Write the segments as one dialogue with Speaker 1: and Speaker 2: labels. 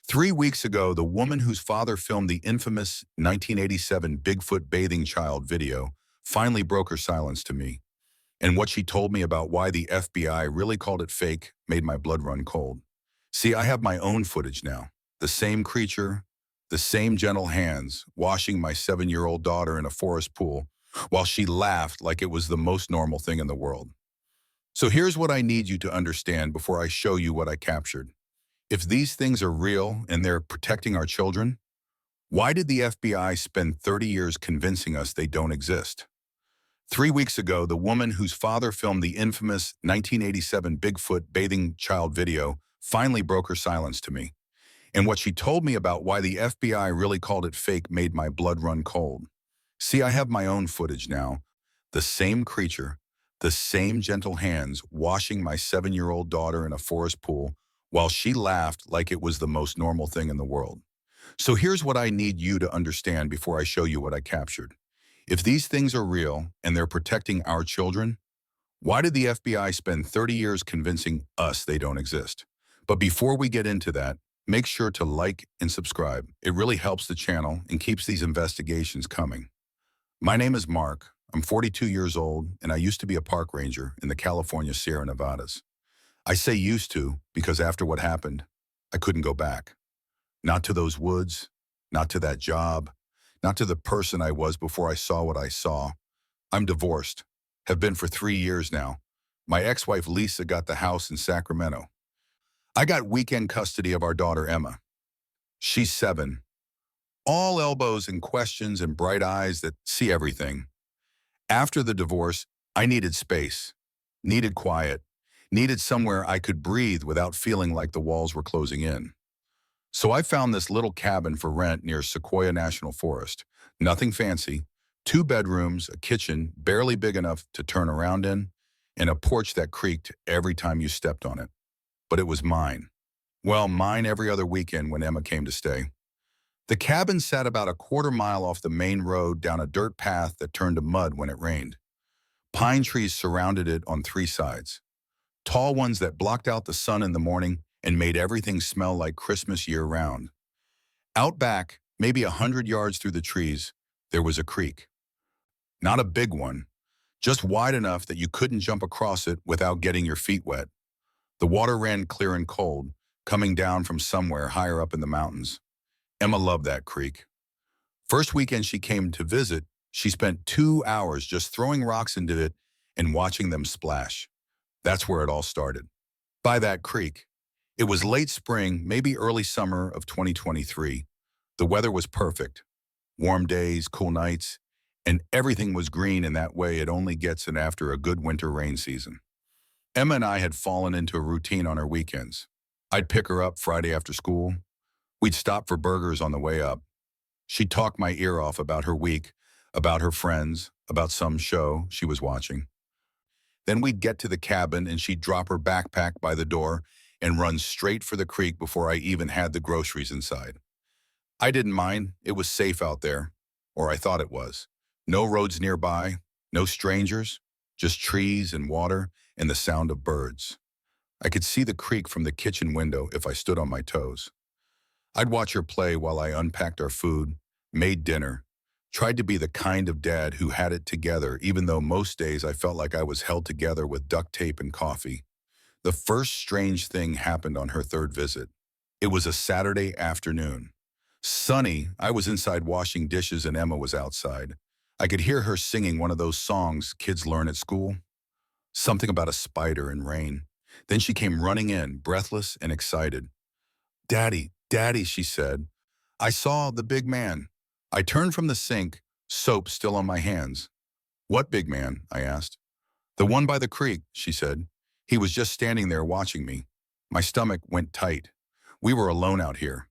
Speaker 1: 3 weeks ago, the woman whose father filmed the infamous 1987 Bigfoot bathing child video finally broke her silence to me. And what she told me about why the FBI really called it fake made my blood run cold. See, I have my own footage now. The same creature, the same gentle hands, washing my 7-year-old daughter in a forest pool while she laughed like it was the most normal thing in the world. So here's what I need you to understand before I show you what I captured. If these things are real and they're protecting our children, why did the FBI spend 30 years convincing us they don't exist? 3 weeks ago, the woman whose father filmed the infamous 1987 Bigfoot bathing child video finally broke her silence to me. And what she told me about why the FBI really called it fake made my blood run cold. See, I have my own footage now. The same creature, the same gentle hands washing my 7-year-old daughter in a forest pool while she laughed like it was the most normal thing in the world. So here's what I need you to understand before I show you what I captured. If these things are real and they're protecting our children, why did the FBI spend 30 years convincing us they don't exist? But before we get into that, make sure to like and subscribe. It really helps the channel and keeps these investigations coming. My name is Mark. I'm 42 years old, and I used to be a park ranger in the California Sierra Nevadas. I say used to because after what happened, I couldn't go back. Not to those woods, not to that job, not to the person I was before I saw what I saw. I'm divorced, have been for 3 years now. My ex-wife Lisa got the house in Sacramento. I got weekend custody of our daughter Emma. She's 7. All elbows and questions and bright eyes that see everything. After the divorce, I needed space, needed quiet, needed somewhere I could breathe without feeling like the walls were closing in. So I found this little cabin for rent near Sequoia National Forest. Nothing fancy, 2 bedrooms, a kitchen barely big enough to turn around in, and a porch that creaked every time you stepped on it. But it was mine. Well, mine every other weekend when Emma came to stay. The cabin sat about a quarter mile off the main road down a dirt path that turned to mud when it rained. Pine trees surrounded it on 3 sides. Tall ones that blocked out the sun in the morning and made everything smell like Christmas year-round. Out back, maybe 100 yards through the trees, there was a creek. Not a big one, just wide enough that you couldn't jump across it without getting your feet wet. The water ran clear and cold, coming down from somewhere higher up in the mountains. Emma loved that creek. First weekend she came to visit, she spent 2 hours just throwing rocks into it and watching them splash. That's where it all started. By that creek, it was late spring, maybe early summer of 2023. The weather was perfect. Warm days, cool nights, and everything was green in that way it only gets in after a good winter rain season. Emma and I had fallen into a routine on her weekends. I'd pick her up Friday after school. We'd stop for burgers on the way up. She'd talk my ear off about her week, about her friends, about some show she was watching. Then we'd get to the cabin and she'd drop her backpack by the door and run straight for the creek before I even had the groceries inside. I didn't mind. It was safe out there, or I thought it was. No roads nearby, no strangers, just trees and water and the sound of birds. I could see the creek from the kitchen window if I stood on my toes. I'd watch her play while I unpacked our food, made dinner, tried to be the kind of dad who had it together, even though most days I felt like I was held together with duct tape and coffee. The first strange thing happened on her 3rd visit. It was a Saturday afternoon. Sunny, I was inside washing dishes and Emma was outside. I could hear her singing one of those songs kids learn at school. Something about a spider and rain. Then she came running in, breathless and excited. "Daddy, Daddy," she said, "I saw the big man." I turned from the sink, soap still on my hands. "What big man?" I asked. "The one by the creek," she said. "He was just standing there watching me." My stomach went tight. We were alone out here.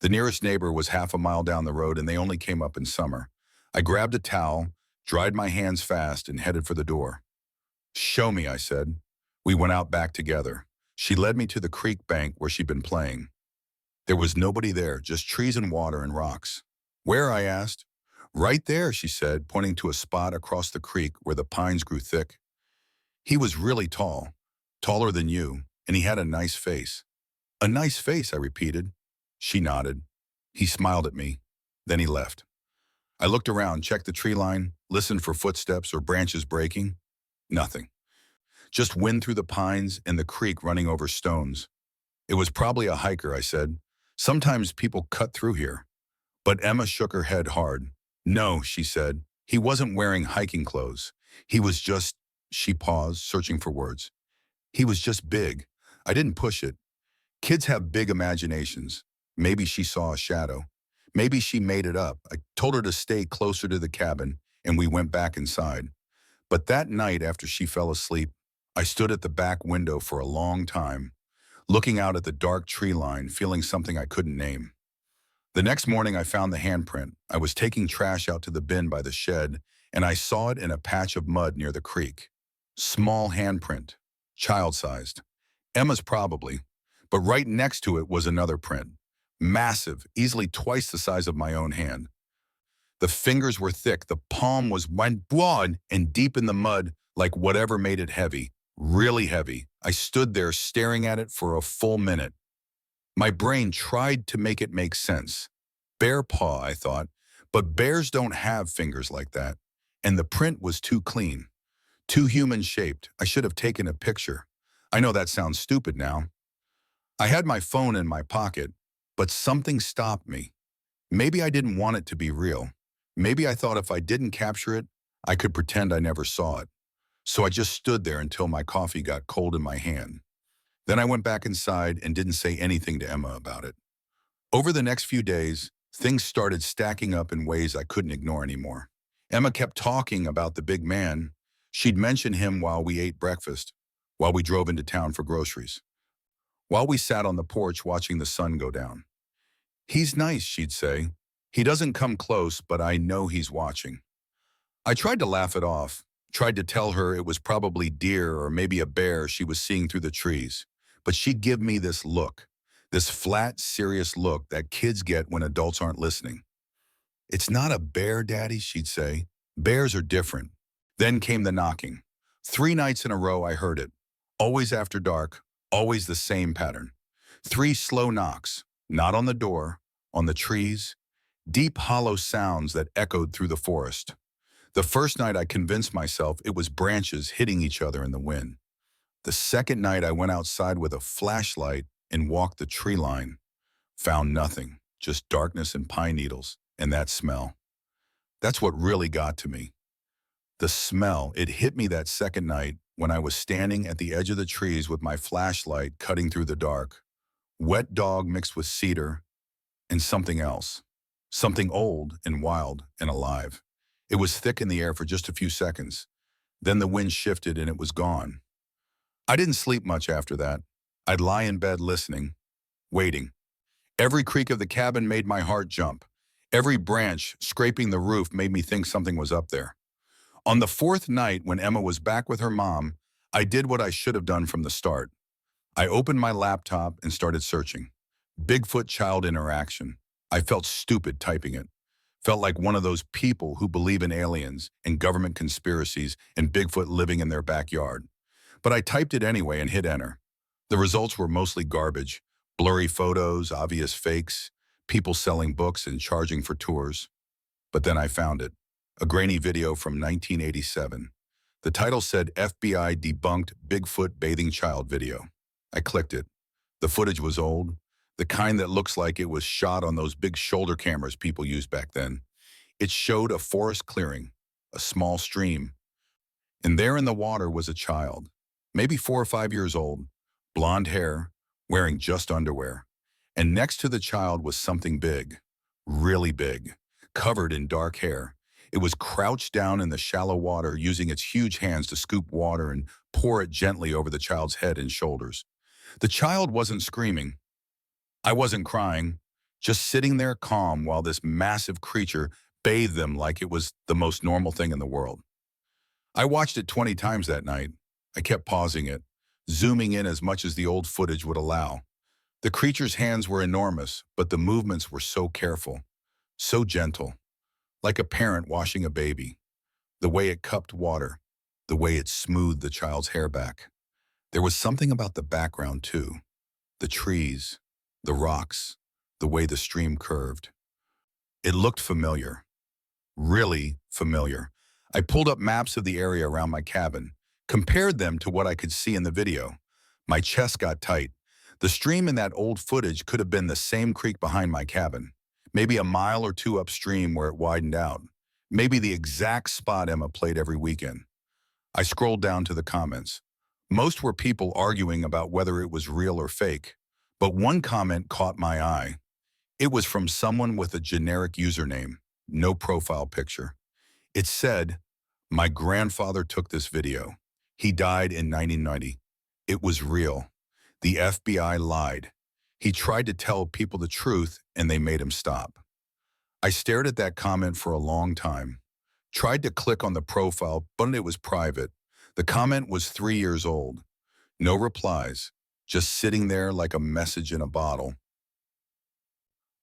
Speaker 1: The nearest neighbor was half a mile down the road and they only came up in summer. I grabbed a towel, dried my hands fast, and headed for the door. "Show me," I said. We went out back together. She led me to the creek bank where she'd been playing. There was nobody there, just trees and water and rocks. "Where?" I asked. "Right there," she said, pointing to a spot across the creek where the pines grew thick. He was really tall, taller than you, and he had a nice face. "A nice face," I repeated. She nodded. He smiled at me. Then he left. I looked around, checked the tree line, listened for footsteps or branches breaking. Nothing. Just wind through the pines and the creek running over stones. It was probably a hiker, I said. Sometimes people cut through here. But Emma shook her head hard. No, she said. He wasn't wearing hiking clothes. He was just, she paused, searching for words. He was just big. I didn't push it. Kids have big imaginations. Maybe she saw a shadow. Maybe she made it up. I told her to stay closer to the cabin, and we went back inside. But that night after she fell asleep, I stood at the back window for a long time, looking out at the dark tree line, feeling something I couldn't name. The next morning I found the handprint. I was taking trash out to the bin by the shed, and I saw it in a patch of mud near the creek. Small handprint, child-sized. Emma's probably, but right next to it was another print. Massive, easily twice the size of my own hand. The fingers were thick, the palm was broad and deep in the mud like whatever made it heavy, really heavy. I stood there staring at it for a full minute. My brain tried to make it make sense. Bear paw, I thought, but bears don't have fingers like that. And the print was too clean, too human-shaped. I should have taken a picture. I know that sounds stupid now. I had my phone in my pocket, but something stopped me. Maybe I didn't want it to be real. Maybe I thought if I didn't capture it, I could pretend I never saw it. So I just stood there until my coffee got cold in my hand. Then I went back inside and didn't say anything to Emma about it. Over the next few days, things started stacking up in ways I couldn't ignore anymore. Emma kept talking about the big man. She'd mention him while we ate breakfast, while we drove into town for groceries, while we sat on the porch watching the sun go down. He's nice, she'd say. He doesn't come close, but I know he's watching. I tried to laugh it off, tried to tell her it was probably deer or maybe a bear she was seeing through the trees. But she'd give me this look, this flat, serious look that kids get when adults aren't listening. It's not a bear, Daddy, she'd say. Bears are different. Then came the knocking. 3 nights in a row I heard it. Always after dark, always the same pattern. 3 slow knocks, not on the door, on the trees, deep hollow sounds that echoed through the forest. The first night I convinced myself it was branches hitting each other in the wind. The second night I went outside with a flashlight and walked the tree line. Found nothing, just darkness and pine needles, and that smell. That's what really got to me. The smell, it hit me that second night when I was standing at the edge of the trees with my flashlight cutting through the dark. Wet dog mixed with cedar and something else. Something old and wild and alive. It was thick in the air for just a few seconds. Then the wind shifted and it was gone. I didn't sleep much after that. I'd lie in bed listening, waiting. Every creak of the cabin made my heart jump. Every branch scraping the roof made me think something was up there. On the 4th night, when Emma was back with her mom, I did what I should have done from the start. I opened my laptop and started searching. Bigfoot child interaction. I felt stupid typing it. Felt like one of those people who believe in aliens and government conspiracies and Bigfoot living in their backyard. But I typed it anyway and hit enter. The results were mostly garbage. Blurry photos, obvious fakes, people selling books and charging for tours. But then I found it. A grainy video from 1987. The title said FBI debunked Bigfoot bathing child video. I clicked it. The footage was old, the kind that looks like it was shot on those big shoulder cameras people used back then. It showed a forest clearing, a small stream. And there in the water was a child, maybe 4 or 5 years old, blonde hair, wearing just underwear. And next to the child was something big, really big, covered in dark hair. It was crouched down in the shallow water, using its huge hands to scoop water and pour it gently over the child's head and shoulders. The child wasn't screaming. I wasn't crying, just sitting there calm while this massive creature bathed them like it was the most normal thing in the world. I watched it 20 times that night. I kept pausing it, zooming in as much as the old footage would allow. The creature's hands were enormous, but the movements were so careful, so gentle, like a parent washing a baby. The way it cupped water, the way it smoothed the child's hair back. There was something about the background too. The trees, the rocks, the way the stream curved. It looked familiar, really familiar. I pulled up maps of the area around my cabin, compared them to what I could see in the video. My chest got tight. The stream in that old footage could have been the same creek behind my cabin, maybe a mile or two upstream where it widened out, maybe the exact spot Emma played every weekend. I scrolled down to the comments. Most were people arguing about whether it was real or fake, but one comment caught my eye. It was from someone with a generic username, no profile picture. It said, "My grandfather took this video. He died in 1990. It was real. The FBI lied. He tried to tell people the truth and they made him stop." I stared at that comment for a long time. Tried to click on the profile, but it was private. The comment was 3 years old. No replies, just sitting there like a message in a bottle.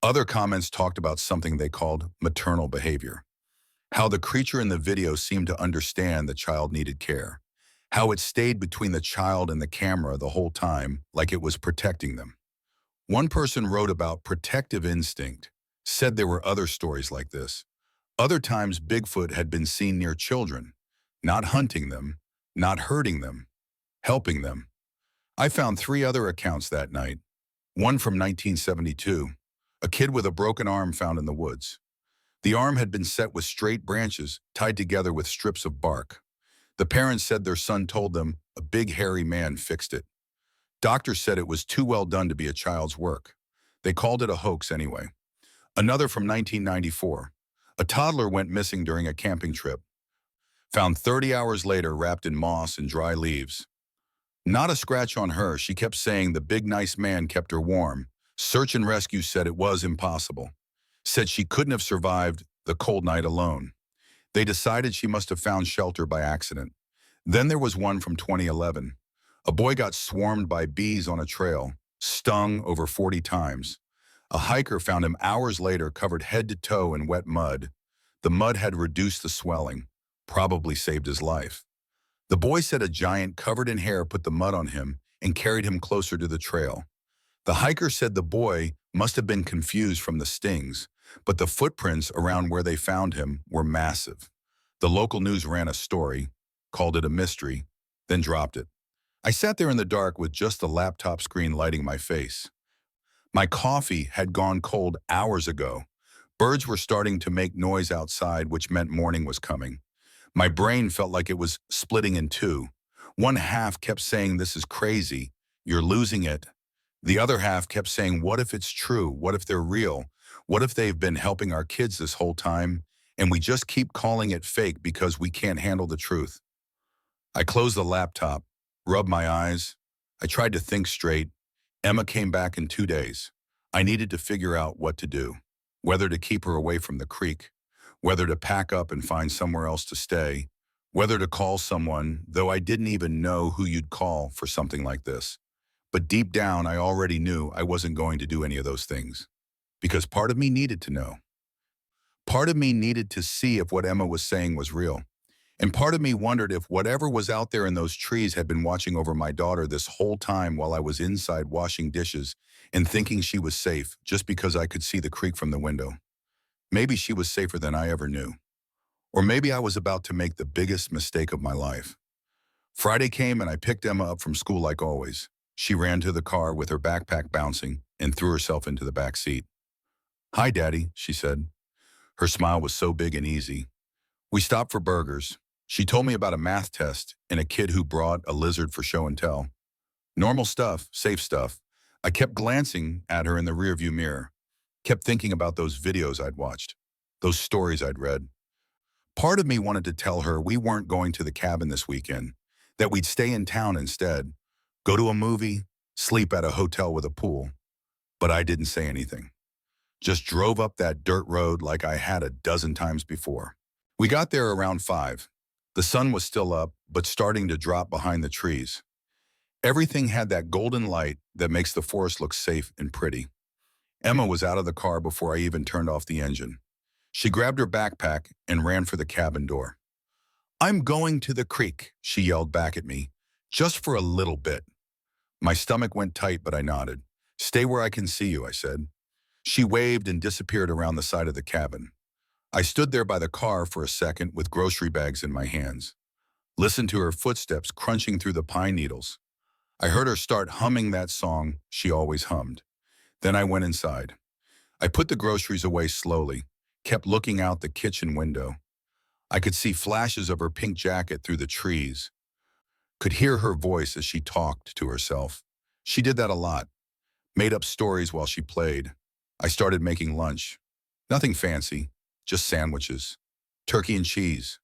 Speaker 1: Other comments talked about something they called maternal behavior. How the creature in the video seemed to understand the child needed care. How it stayed between the child and the camera the whole time, like it was protecting them. One person wrote about protective instinct, said there were other stories like this. Other times Bigfoot had been seen near children, not hunting them, not hurting them, helping them. I found 3 other accounts that night. One from 1972, a kid with a broken arm found in the woods. The arm had been set with straight branches tied together with strips of bark. The parents said their son told them a big hairy man fixed it. Doctors said it was too well done to be a child's work. They called it a hoax anyway. Another from 1994. A toddler went missing during a camping trip. Found 30 hours later wrapped in moss and dry leaves. Not a scratch on her. She kept saying the big nice man kept her warm. Search and rescue said it was impossible. Said she couldn't have survived the cold night alone. They decided she must have found shelter by accident. Then there was one from 2011. A boy got swarmed by bees on a trail, stung over 40 times. A hiker found him hours later covered head to toe in wet mud. The mud had reduced the swelling, probably saved his life. The boy said a giant covered in hair put the mud on him and carried him closer to the trail. The hiker said the boy must have been confused from the stings, but the footprints around where they found him were massive. The local news ran a story, called it a mystery, then dropped it. I sat there in the dark with just the laptop screen lighting my face. My coffee had gone cold hours ago. Birds were starting to make noise outside, which meant morning was coming. My brain felt like it was splitting in two. One half kept saying, "This is crazy. You're losing it." The other half kept saying, "What if it's true? What if they're real? What if they've been helping our kids this whole time, and we just keep calling it fake because we can't handle the truth?" I closed the laptop, rubbed my eyes. I tried to think straight. Emma came back in 2 days. I needed to figure out what to do, whether to keep her away from the creek, whether to pack up and find somewhere else to stay, whether to call someone, though I didn't even know who you'd call for something like this. But deep down, I already knew I wasn't going to do any of those things, because part of me needed to know. Part of me needed to see if what Emma was saying was real. And part of me wondered if whatever was out there in those trees had been watching over my daughter this whole time while I was inside washing dishes and thinking she was safe just because I could see the creek from the window. Maybe she was safer than I ever knew. Or maybe I was about to make the biggest mistake of my life. Friday came and I picked Emma up from school like always. She ran to the car with her backpack bouncing and threw herself into the back seat. "Hi, Daddy," she said. Her smile was so big and easy. We stopped for burgers. She told me about a math test and a kid who brought a lizard for show and tell. Normal stuff, safe stuff. I kept glancing at her in the rearview mirror, kept thinking about those videos I'd watched, those stories I'd read. Part of me wanted to tell her we weren't going to the cabin this weekend, that we'd stay in town instead, go to a movie, sleep at a hotel with a pool. But I didn't say anything. Just drove up that dirt road like I had a dozen times before. We got there around 5. The sun was still up, but starting to drop behind the trees. Everything had that golden light that makes the forest look safe and pretty. Emma was out of the car before I even turned off the engine. She grabbed her backpack and ran for the cabin door. "I'm going to the creek," she yelled back at me. "Just for a little bit." My stomach went tight, but I nodded. "Stay where I can see you," I said. She waved and disappeared around the side of the cabin. I stood there by the car for a second with grocery bags in my hands, listened to her footsteps crunching through the pine needles. I heard her start humming that song she always hummed. Then I went inside. I put the groceries away slowly, kept looking out the kitchen window. I could see flashes of her pink jacket through the trees, could hear her voice as she talked to herself. She did that a lot, made up stories while she played. I started making lunch. Nothing fancy, just sandwiches. Turkey and cheese,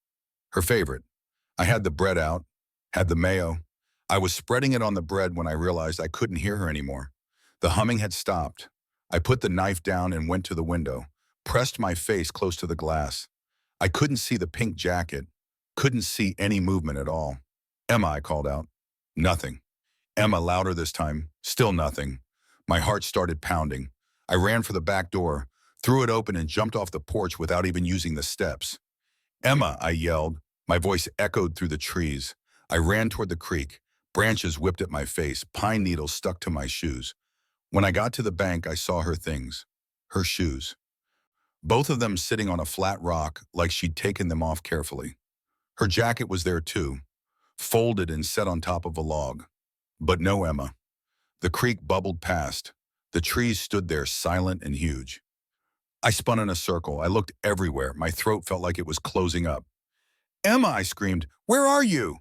Speaker 1: her favorite. I had the bread out, had the mayo. I was spreading it on the bread when I realized I couldn't hear her anymore. The humming had stopped. I put the knife down and went to the window, pressed my face close to the glass. I couldn't see the pink jacket, couldn't see any movement at all. Emma, I called out. Nothing. Emma, louder this time. Still nothing. My heart started pounding. I ran for the back door, threw it open and jumped off the porch without even using the steps. Emma, I yelled. My voice echoed through the trees. I ran toward the creek. Branches whipped at my face. Pine needles stuck to my shoes. When I got to the bank, I saw her things. Her shoes. Both of them sitting on a flat rock like she'd taken them off carefully. Her jacket was there too, folded and set on top of a log. But no Emma. The creek bubbled past. The trees stood there silent and huge. I spun in a circle. I looked everywhere. My throat felt like it was closing up. Emma, I screamed, where are you?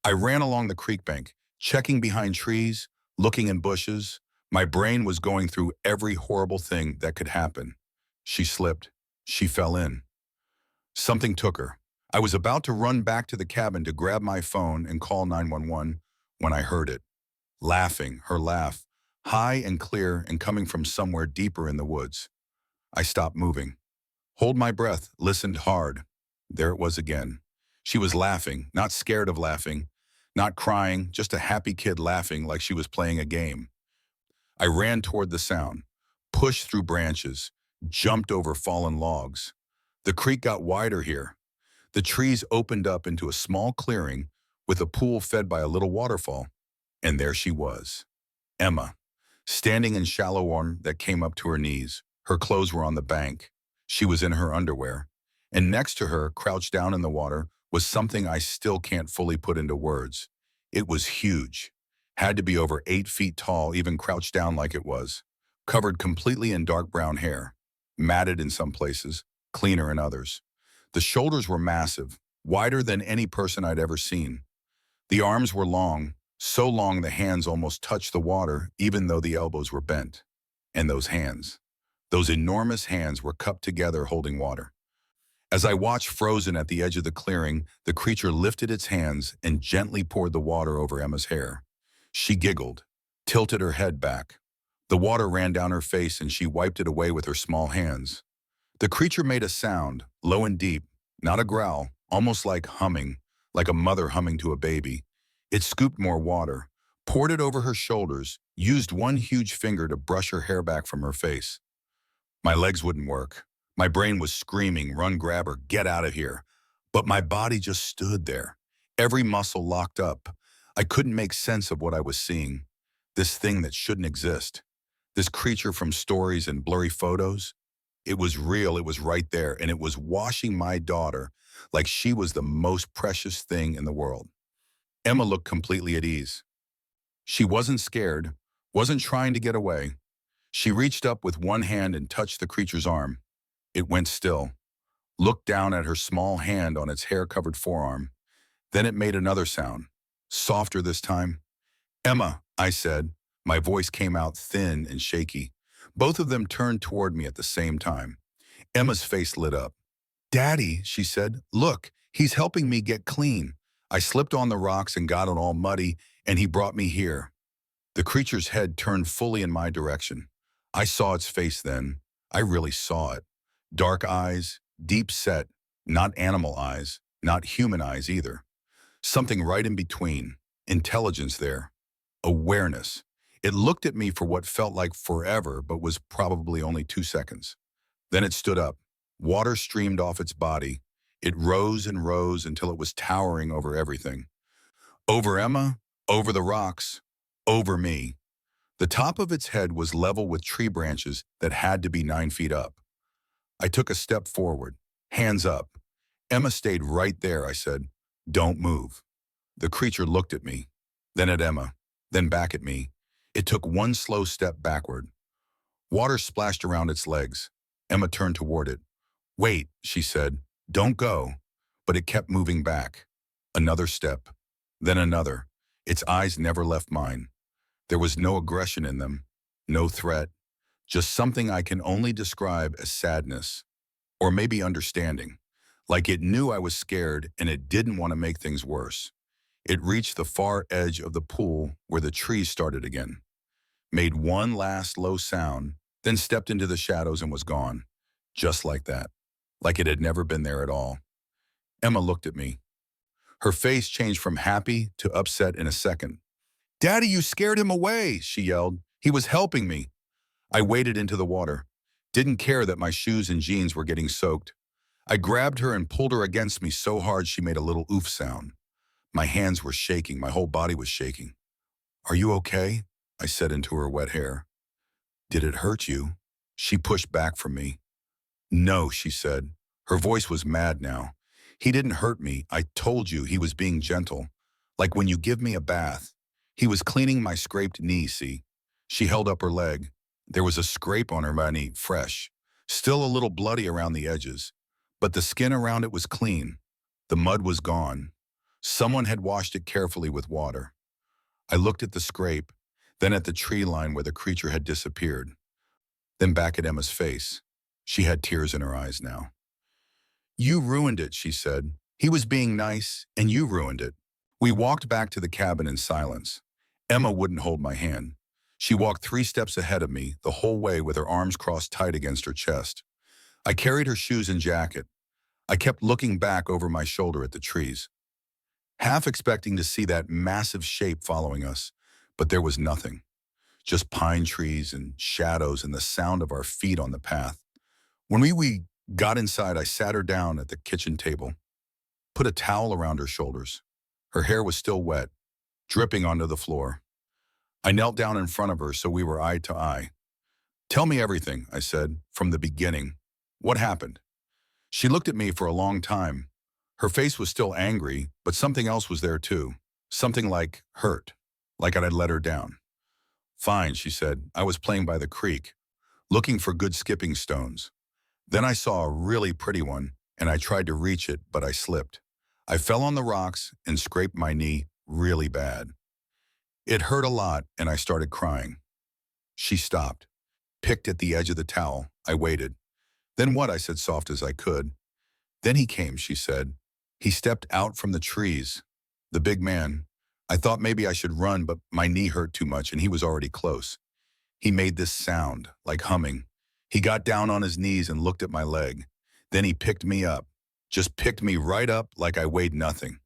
Speaker 1: I ran along the creek bank, checking behind trees, looking in bushes. My brain was going through every horrible thing that could happen. She slipped. She fell in. Something took her. I was about to run back to the cabin to grab my phone and call 911 when I heard it. Laughing, her laugh, high and clear and coming from somewhere deeper in the woods. I stopped moving. Hold my breath, listened hard. There it was again. She was laughing, not scared of laughing, not crying, just a happy kid laughing like she was playing a game. I ran toward the sound, pushed through branches, jumped over fallen logs. The creek got wider here. The trees opened up into a small clearing with a pool fed by a little waterfall. And there she was, Emma, standing in shallow water that came up to her knees. Her clothes were on the bank. She was in her underwear. And next to her, crouched down in the water, was something I still can't fully put into words. It was huge. Had to be over 8 feet tall, even crouched down like it was. Covered completely in dark brown hair. Matted in some places, cleaner in others. The shoulders were massive, wider than any person I'd ever seen. The arms were long, so long the hands almost touched the water, even though the elbows were bent. And those hands. Those enormous hands were cupped together holding water. As I watched frozen at the edge of the clearing, the creature lifted its hands and gently poured the water over Emma's hair. She giggled, tilted her head back. The water ran down her face and she wiped it away with her small hands. The creature made a sound, low and deep, not a growl, almost like humming, like a mother humming to a baby. It scooped more water, poured it over her shoulders, used one huge finger to brush her hair back from her face. My legs wouldn't work. My brain was screaming, run, grab her, get out of here. But my body just stood there, every muscle locked up. I couldn't make sense of what I was seeing. This thing that shouldn't exist. This creature from stories and blurry photos. It was real, it was right there, and it was washing my daughter like she was the most precious thing in the world. Emma looked completely at ease. She wasn't scared, wasn't trying to get away. She reached up with one hand and touched the creature's arm. It went still, looked down at her small hand on its hair-covered forearm. Then it made another sound, softer this time. Emma, I said. My voice came out thin and shaky. Both of them turned toward me at the same time. Emma's face lit up. Daddy, she said, look, he's helping me get clean. I slipped on the rocks and got it all muddy, and he brought me here. The creature's head turned fully in my direction. I saw its face then. I really saw it. Dark eyes, deep set, not animal eyes, not human eyes either. Something right in between. Intelligence there. Awareness. It looked at me for what felt like forever, but was probably only 2 seconds. Then it stood up. Water streamed off its body. It rose and rose until it was towering over everything. Over Emma, over the rocks, over me. The top of its head was level with tree branches that had to be 9 feet up. I took a step forward, hands up. Emma stayed right there, I said. Don't move. The creature looked at me, then at Emma, then back at me. It took one slow step backward. Water splashed around its legs. Emma turned toward it. Wait, she said. Don't go. But it kept moving back. Another step, then another. Its eyes never left mine. There was no aggression in them, no threat, just something I can only describe as sadness, or maybe understanding. Like it knew I was scared and it didn't want to make things worse. It reached the far edge of the pool where the trees started again, made one last low sound, then stepped into the shadows and was gone. Just like that. Like it had never been there at all. Emma looked at me. Her face changed from happy to upset in a second. Daddy, you scared him away, she yelled. He was helping me. I waded into the water. Didn't care that my shoes and jeans were getting soaked. I grabbed her and pulled her against me so hard she made a little oof sound. My hands were shaking. My whole body was shaking. Are you okay? I said into her wet hair. Did it hurt you? She pushed back from me. No, she said. Her voice was mad now. He didn't hurt me. I told you he was being gentle. Like when you give me a bath. He was cleaning my scraped knee, see? She held up her leg. There was a scrape on her knee, fresh. Still a little bloody around the edges. But the skin around it was clean. The mud was gone. Someone had washed it carefully with water. I looked at the scrape, then at the tree line where the creature had disappeared. Then back at Emma's face. She had tears in her eyes now. You ruined it, she said. He was being nice, and you ruined it. We walked back to the cabin in silence. Emma wouldn't hold my hand. She walked 3 steps ahead of me, the whole way with her arms crossed tight against her chest. I carried her shoes and jacket. I kept looking back over my shoulder at the trees, half expecting to see that massive shape following us, but there was nothing. Just pine trees and shadows and the sound of our feet on the path. When we got inside, I sat her down at the kitchen table, put a towel around her shoulders. Her hair was still wet, dripping onto the floor. I knelt down in front of her so we were eye to eye. Tell me everything, I said, from the beginning. What happened? She looked at me for a long time. Her face was still angry, but something else was there too. Something like hurt, like I had let her down. Fine, she said. I was playing by the creek, looking for good skipping stones. Then I saw a really pretty one, and I tried to reach it, but I slipped. I fell on the rocks and scraped my knee really bad. It hurt a lot, and I started crying. She stopped, picked at the edge of the towel. I waited. Then what? I said soft as I could. Then he came, she said. He stepped out from the trees. The big man. I thought maybe I should run, but my knee hurt too much, and he was already close. He made this sound, like humming. He got down on his knees and looked at my leg. Then he picked me up, just picked me right up like I weighed nothing.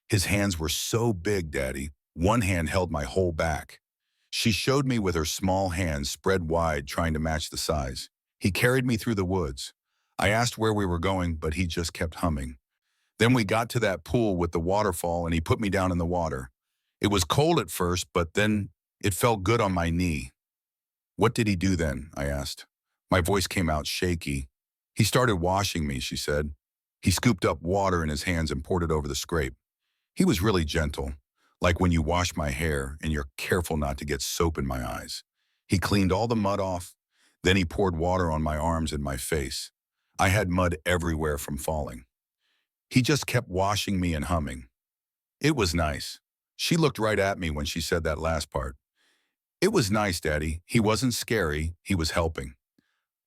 Speaker 1: His hands were so big, Daddy. One hand held my whole back. She showed me with her small hands spread wide, trying to match the size. He carried me through the woods. I asked where we were going, but he just kept humming. Then we got to that pool with the waterfall, and he put me down in the water. It was cold at first, but then it felt good on my knee. What did he do then? I asked. My voice came out shaky. He started washing me, she said. He scooped up water in his hands and poured it over the scrape. He was really gentle, like when you wash my hair and you're careful not to get soap in my eyes. He cleaned all the mud off. Then he poured water on my arms and my face. I had mud everywhere from falling. He just kept washing me and humming. It was nice. She looked right at me when she said that last part. It was nice, Daddy. He wasn't scary. He was helping.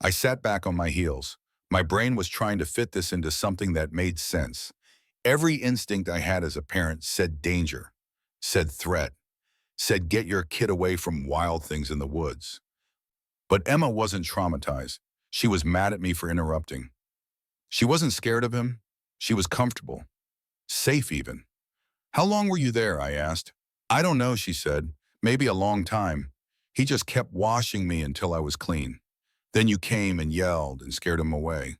Speaker 1: I sat back on my heels. My brain was trying to fit this into something that made sense. Every instinct I had as a parent said danger, said threat, said get your kid away from wild things in the woods. But Emma wasn't traumatized. She was mad at me for interrupting. She wasn't scared of him. She was comfortable. Safe even. How long were you there? I asked. I don't know, she said. Maybe a long time. He just kept washing me until I was clean. Then you came and yelled and scared him away.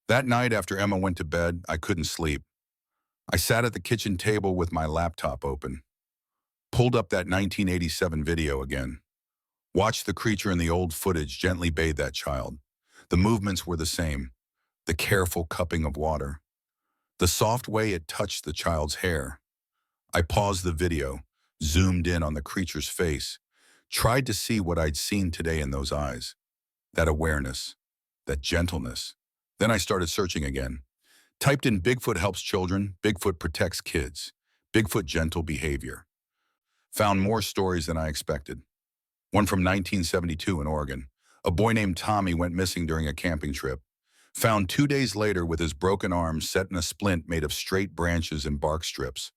Speaker 1: That night after Emma went to bed, I couldn't sleep. I sat at the kitchen table with my laptop open. Pulled up that 1987 video again. Watched the creature in the old footage gently bathe that child. The movements were the same, the careful cupping of water, the soft way it touched the child's hair. I paused the video, zoomed in on the creature's face, tried to see what I'd seen today in those eyes, that awareness, that gentleness. Then I started searching again. Typed in Bigfoot helps children, Bigfoot protects kids, Bigfoot gentle behavior. Found more stories than I expected. One from 1972 in Oregon. A boy named Tommy went missing during a camping trip. Found 2 days later with his broken arm set in a splint made of straight branches and bark strips.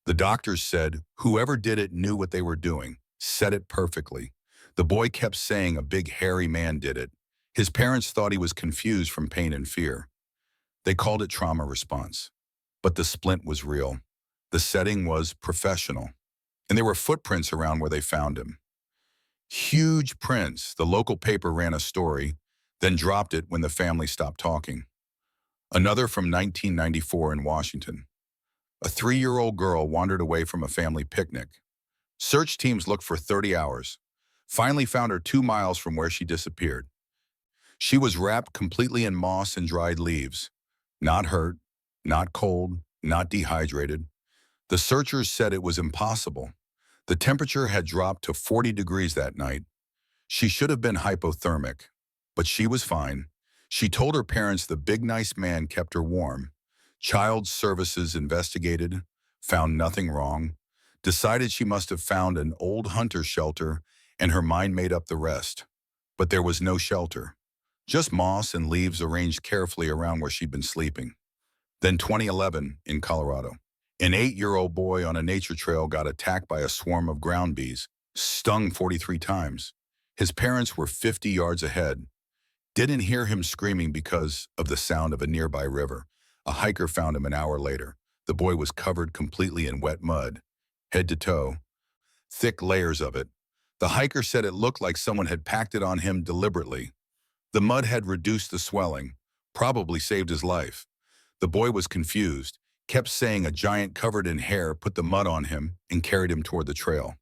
Speaker 1: The doctors said whoever did it knew what they were doing, said it perfectly. The boy kept saying a big hairy man did it. His parents thought he was confused from pain and fear. They called it trauma response. But the splint was real. The setting was professional. And there were footprints around where they found him. Huge prints. The local paper ran a story, then dropped it when the family stopped talking. Another from 1994 in Washington. A 3-year-old girl wandered away from a family picnic. Search teams looked for 30 hours. Finally found her 2 miles from where she disappeared. She was wrapped completely in moss and dried leaves. Not hurt, not cold, not dehydrated. The searchers said it was impossible. The temperature had dropped to 40 degrees that night. She should have been hypothermic, but she was fine. She told her parents the big nice man kept her warm. Child Services investigated, found nothing wrong, decided she must have found an old hunter shelter, and her mind made up the rest. But there was no shelter, just moss and leaves arranged carefully around where she'd been sleeping. Then 2011 in Colorado. An 8-year-old boy on a nature trail got attacked by a swarm of ground bees, stung 43 times. His parents were 50 yards ahead. Didn't hear him screaming because of the sound of a nearby river. A hiker found him an hour later. The boy was covered completely in wet mud, head to toe, thick layers of it. The hiker said it looked like someone had packed it on him deliberately. The mud had reduced the swelling, probably saved his life. The boy was confused, kept saying a giant covered in hair put the mud on him and carried him toward the trail.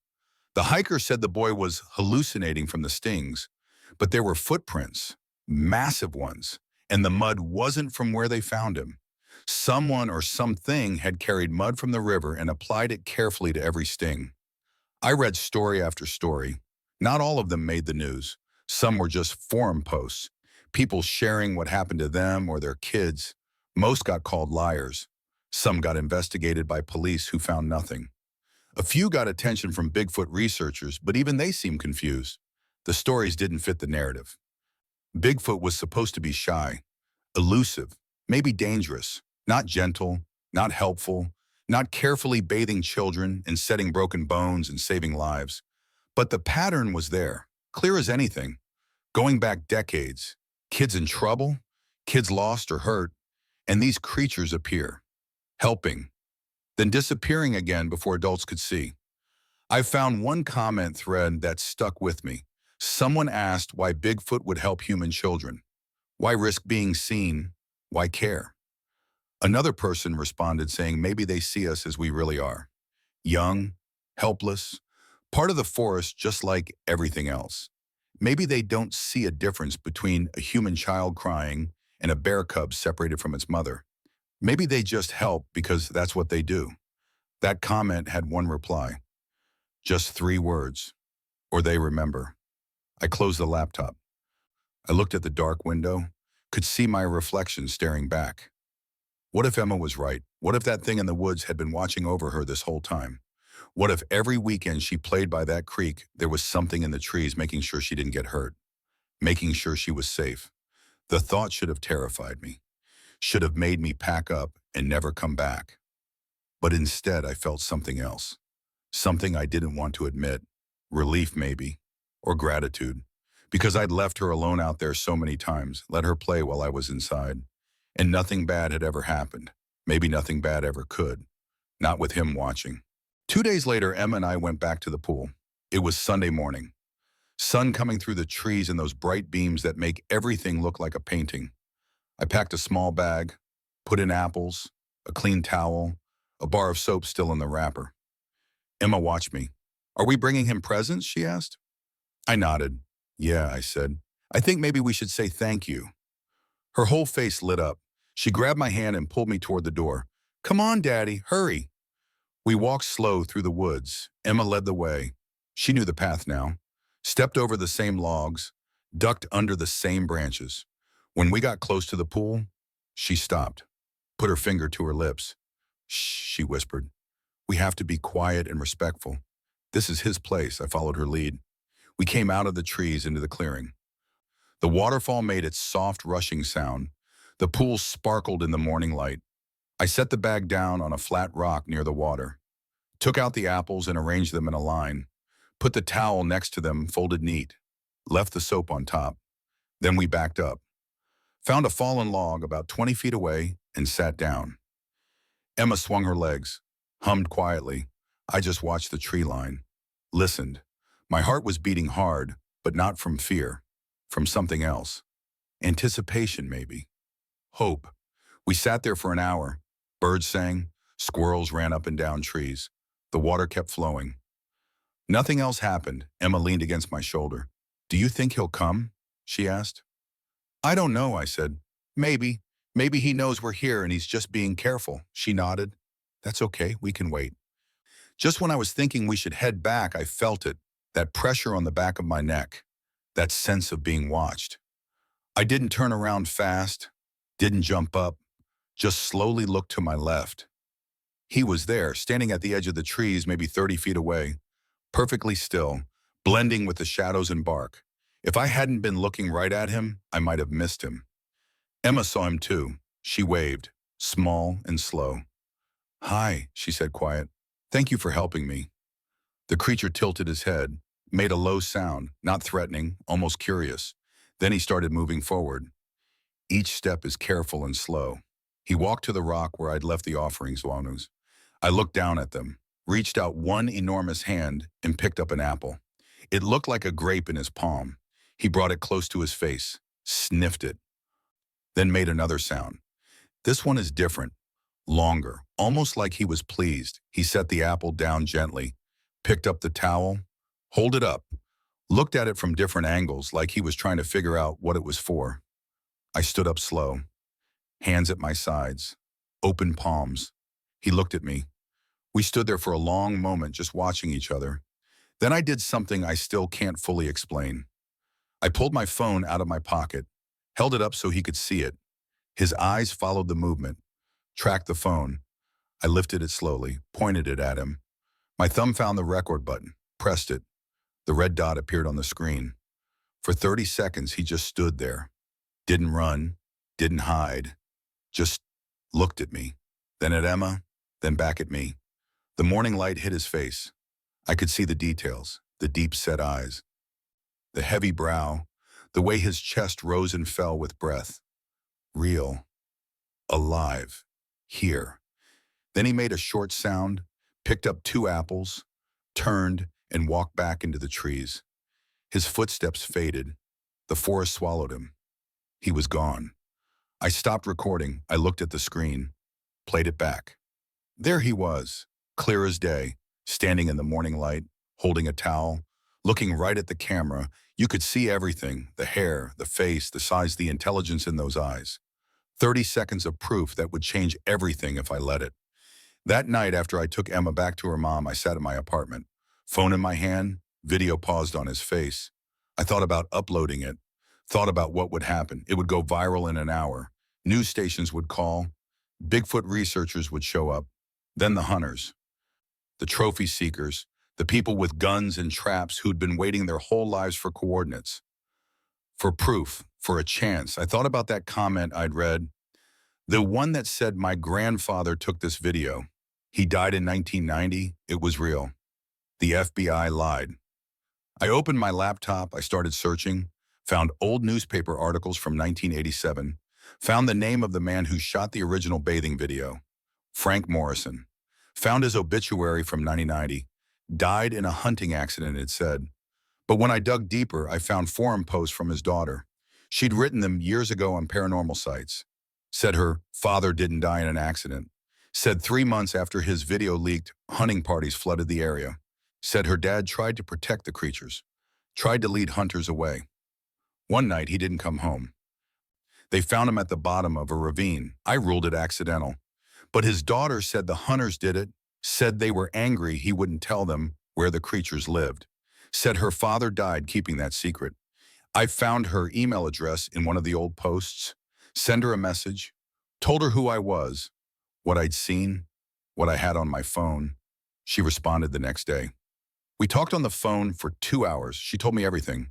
Speaker 1: The hiker said the boy was hallucinating from the stings, but there were footprints, massive ones, and the mud wasn't from where they found him. Someone or something had carried mud from the river and applied it carefully to every sting. I read story after story. Not all of them made the news. Some were just forum posts, people sharing what happened to them or their kids. Most got called liars. Some got investigated by police who found nothing. A few got attention from Bigfoot researchers, but even they seemed confused. The stories didn't fit the narrative. Bigfoot was supposed to be shy, elusive, maybe dangerous, not gentle, not helpful, not carefully bathing children and setting broken bones and saving lives. But the pattern was there, clear as anything. Going back decades, kids in trouble, kids lost or hurt, and these creatures appear, helping, then disappearing again before adults could see. I found one comment thread that stuck with me. Someone asked why Bigfoot would help human children. Why risk being seen? Why care? Another person responded saying maybe they see us as we really are. Young, helpless, part of the forest just like everything else. Maybe they don't see a difference between a human child crying and a bear cub separated from its mother. Maybe they just help because that's what they do. That comment had one reply. Just 3 words. Or they remember. I closed the laptop. I looked at the dark window, could see my reflection staring back. What if Emma was right? What if that thing in the woods had been watching over her this whole time? What if every weekend she played by that creek, there was something in the trees making sure she didn't get hurt, making sure she was safe? The thought should have terrified me, should have made me pack up and never come back. But instead, I felt something else, something I didn't want to admit, relief maybe, or gratitude, because I'd left her alone out there so many times, let her play while I was inside. And nothing bad had ever happened. Maybe nothing bad ever could. Not with him watching. 2 days later, Emma and I went back to the pool. It was Sunday morning. Sun coming through the trees and those bright beams that make everything look like a painting. I packed a small bag, put in apples, a clean towel, a bar of soap still in the wrapper. Emma watched me. Are we bringing him presents? She asked. I nodded. Yeah, I said. I think maybe we should say thank you. Her whole face lit up. She grabbed my hand and pulled me toward the door. Come on, Daddy, hurry. We walked slow through the woods. Emma led the way. She knew the path now. Stepped over the same logs, ducked under the same branches. When we got close to the pool, she stopped, put her finger to her lips. Shh, she whispered. We have to be quiet and respectful. This is his place. I followed her lead. We came out of the trees into the clearing. The waterfall made its soft rushing sound. The pool sparkled in the morning light. I set the bag down on a flat rock near the water, took out the apples and arranged them in a line, put the towel next to them folded neat, left the soap on top. Then we backed up, found a fallen log about 20 feet away and sat down. Emma swung her legs, hummed quietly. I just watched the tree line, listened. My heart was beating hard, but not from fear, from something else. Anticipation, maybe. Hope. We sat there for an hour. Birds sang, squirrels ran up and down trees. The water kept flowing. Nothing else happened. Emma leaned against my shoulder. Do you think he'll come? She asked. I don't know, I said. Maybe. Maybe he knows we're here and he's just being careful. She nodded. That's okay, we can wait. Just when I was thinking we should head back, I felt it, that pressure on the back of my neck, that sense of being watched. I didn't turn around fast, didn't jump up, just slowly looked to my left. He was there, standing at the edge of the trees, maybe 30 feet away, perfectly still, blending with the shadows and bark. If I hadn't been looking right at him, I might have missed him. Emma saw him too. She waved, small and slow. Hi, she said quiet. Thank you for helping me. The creature tilted his head, made a low sound, not threatening, almost curious. Then he started moving forward. Each step is careful and slow. He walked to the rock where I'd left the offering swanus. I looked down at them, reached out one enormous hand and picked up an apple. It looked like a grape in his palm. He brought it close to his face, sniffed it, then made another sound. This one is different, longer, almost like he was pleased. He set the apple down gently, picked up the towel, hold it up, looked at it from different angles like he was trying to figure out what it was for. I stood up slow, hands at my sides, open palms. He looked at me. We stood there for a long moment just watching each other. Then I did something I still can't fully explain. I pulled my phone out of my pocket, held it up so he could see it. His eyes followed the movement, tracked the phone. I lifted it slowly, pointed it at him. My thumb found the record button, pressed it. The red dot appeared on the screen. For 30 seconds, he just stood there. Didn't run, didn't hide, just looked at me. Then at Emma, then back at me. The morning light hit his face. I could see the details, the deep-set eyes, the heavy brow, the way his chest rose and fell with breath. Real, alive, here. Then he made a short sound, picked up 2 apples, turned, and walked back into the trees. His footsteps faded. The forest swallowed him. He was gone. I stopped recording. I looked at the screen, played it back. There he was, clear as day, standing in the morning light, holding a towel, looking right at the camera. You could see everything, the hair, the face, the size, the intelligence in those eyes. 30 seconds of proof that would change everything if I let it. That night, after I took Emma back to her mom, I sat in my apartment, phone in my hand, video paused on his face. I thought about uploading it, thought about what would happen. It would go viral in an hour. News stations would call. Bigfoot researchers would show up. Then the hunters, the trophy seekers, the people with guns and traps who'd been waiting their whole lives for coordinates, for proof, for a chance. I thought about that comment I'd read, the one that said my grandfather took this video. He died in 1990. It was real. The FBI lied. I opened my laptop. I started searching, found old newspaper articles from 1987, found the name of the man who shot the original bathing video, Frank Morrison, found his obituary from 1990, died in a hunting accident, it said. But when I dug deeper, I found forum posts from his daughter. She'd written them years ago on paranormal sites. Said her father didn't die in an accident. Said 3 months after his video leaked, hunting parties flooded the area. Said her dad tried to protect the creatures, tried to lead hunters away. One night, he didn't come home. They found him at the bottom of a ravine. I ruled it accidental. But his daughter said the hunters did it, said they were angry he wouldn't tell them where the creatures lived, said her father died keeping that secret. I found her email address in one of the old posts, sent her a message, told her who I was, what I'd seen, what I had on my phone. She responded the next day. We talked on the phone for 2 hours. She told me everything.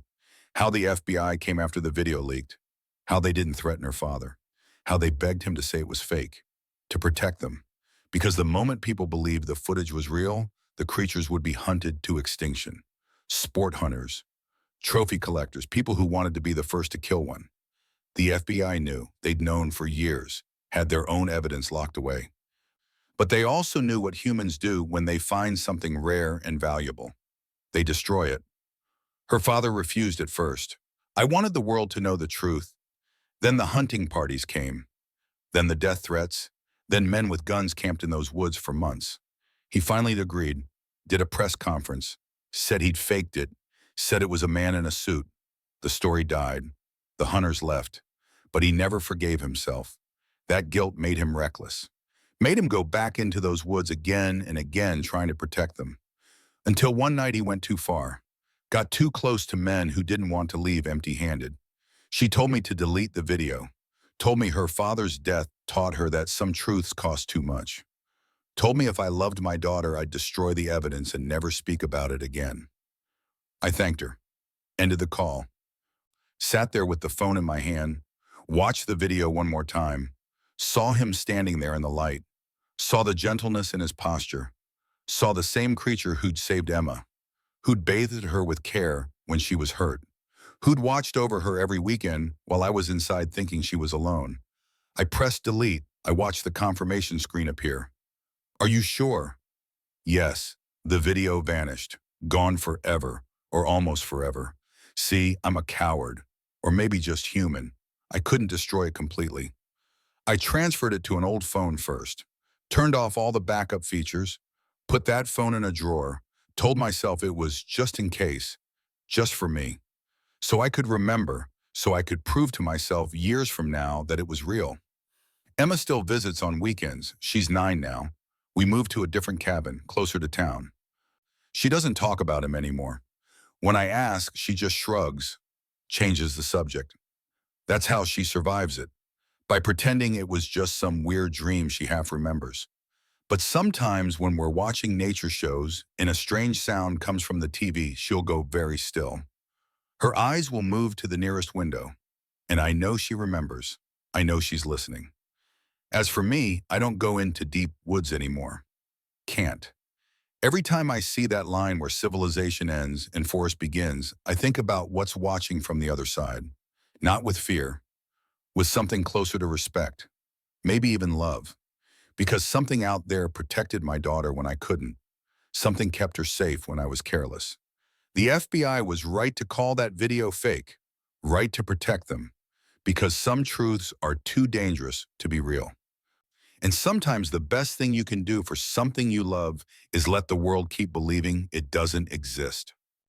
Speaker 1: How the FBI came after the video leaked, how they didn't threaten her father, how they begged him to say it was fake, to protect them. Because the moment people believed the footage was real, the creatures would be hunted to extinction. Sport hunters, trophy collectors, people who wanted to be the first to kill one. The FBI knew, they'd known for years, had their own evidence locked away. But they also knew what humans do when they find something rare and valuable. They destroy it. Her father refused at first. I wanted the world to know the truth. Then the hunting parties came. Then the death threats. Then men with guns camped in those woods for months. He finally agreed, did a press conference, said he'd faked it, said it was a man in a suit. The story died. The hunters left. But he never forgave himself. That guilt made him reckless. Made him go back into those woods again and again trying to protect them. Until one night he went too far. Got too close to men who didn't want to leave empty-handed. She told me to delete the video. Told me her father's death taught her that some truths cost too much. Told me if I loved my daughter, I'd destroy the evidence and never speak about it again. I thanked her. Ended the call. Sat there with the phone in my hand. Watched the video one more time. Saw him standing there in the light. Saw the gentleness in his posture. Saw the same creature who'd saved Emma. Who'd bathed her with care when she was hurt. Who'd watched over her every weekend while I was inside thinking she was alone. I pressed delete. I watched the confirmation screen appear. Are you sure? Yes. The video vanished. Gone forever, or almost forever. See, I'm a coward, or maybe just human. I couldn't destroy it completely. I transferred it to an old phone first, turned off all the backup features, put that phone in a drawer, told myself it was just in case, just for me. So I could remember, so I could prove to myself years from now that it was real. Emma still visits on weekends. She's 9 now. We moved to a different cabin, closer to town. She doesn't talk about him anymore. When I ask, she just shrugs, changes the subject. That's how she survives it, by pretending it was just some weird dream she half remembers. But sometimes when we're watching nature shows and a strange sound comes from the TV, she'll go very still. Her eyes will move to the nearest window, and I know she remembers. I know she's listening. As for me, I don't go into deep woods anymore. Can't. Every time I see that line where civilization ends and forest begins, I think about what's watching from the other side. Not with fear, with something closer to respect, maybe even love. Because something out there protected my daughter when I couldn't. Something kept her safe when I was careless. The FBI was right to call that video fake, right to protect them, because some truths are too dangerous to be real. And sometimes the best thing you can do for something you love is let the world keep believing it doesn't exist.